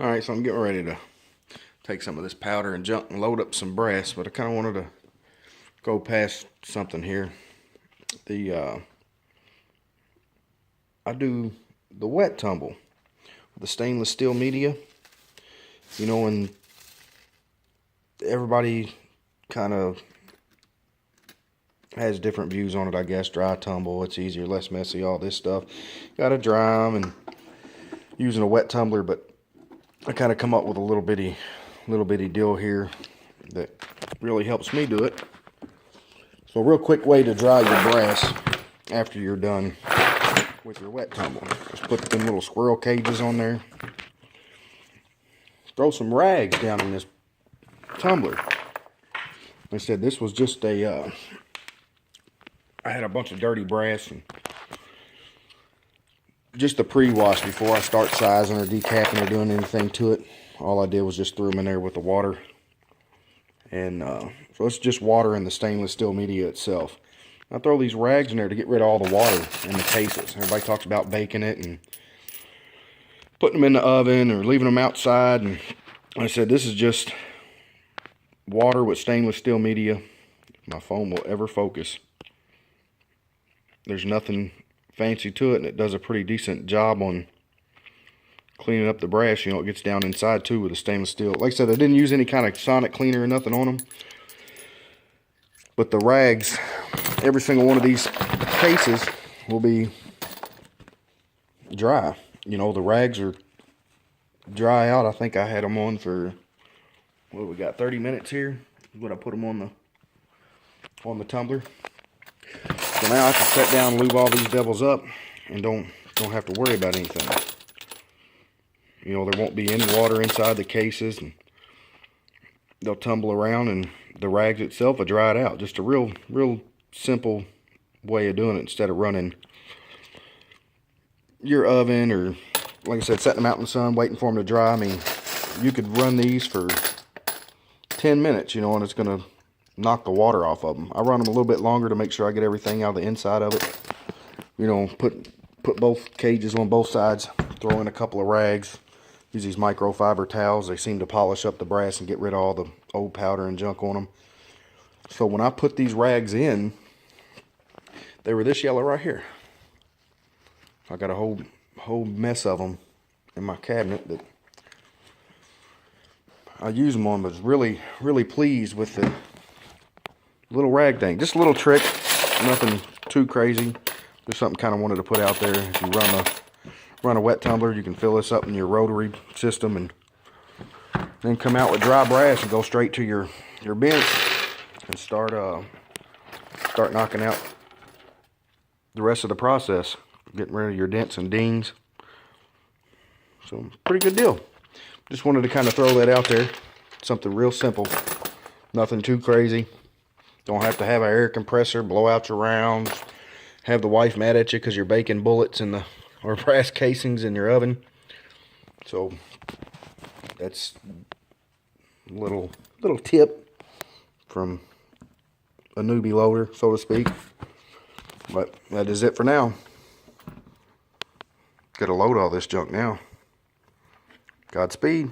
Alright, so I'm getting ready to take some of this powder and junk and load up some brass, but I kind of wanted to go past something here. I do the wet tumble with the stainless steel media. You know, and everybody kind of has different views on it, I guess. Dry tumble, it's easier, less messy, all this stuff. Gotta dry them and using a wet tumbler, but I kind of come up with a little bitty deal here that really helps me do it. So a real quick way to dry your brass after you're done with your wet tumble. Just put them little squirrel cages on there. Throw some rags down in this tumbler. Like I said, this was just I had a bunch of dirty brass and just the pre-wash before I start sizing or decapping or doing anything to it. All I did was just threw them in there with the water. And so it's just water in the stainless steel media itself. I throw these rags in there to get rid of all the water in the cases. Everybody talks about baking it and putting them in the oven or leaving them outside. And like I said, this is just water with stainless steel media. If my phone will ever focus. There's nothing fancy to it, and it does a pretty decent job on cleaning up the brass. You know, it gets down inside too with the stainless steel. Like I said, I didn't use any kind of sonic cleaner or nothing on them. But the rags, every single one of these cases will be dry. You know, the rags are dry out. I think I had them on for, what we got, 30 minutes here when I put them on the tumbler. So now I can set down and lube all these devils up and don't have to worry about anything. You know, there won't be any water inside the cases, and they'll tumble around, and the rags itself will dry it out. Just a real simple way of doing it instead of running your oven or, like I said, setting them out in the sun, waiting for them to dry. I mean, you could run these for 10 minutes, you know, and it's going to knock the water off of them. I run them a little bit longer to make sure I get everything out of the inside of it. You know, put both cages on both sides, throw in a couple of rags. Use these microfiber towels. They seem to polish up the brass and get rid of all the old powder and junk on them. So when I put these rags in, they were this yellow right here. I got a whole mess of them in my cabinet that I use them on, but was really pleased with the little rag thing. Just a little trick, nothing too crazy. Just something kind of wanted to put out there. If you run a wet tumbler, you can fill this up in your rotary system and then come out with dry brass and go straight to your bench and start knocking out the rest of the process, getting rid of your dents and dings. So pretty good deal. Just wanted to kind of throw that out there. Something real simple, nothing too crazy. Don't have to have an air compressor, blow out your rounds, have the wife mad at you because you're baking bullets or brass casings in your oven. So that's a little tip from a newbie loader, so to speak. But that is it for now. Gotta load all this junk now. Godspeed.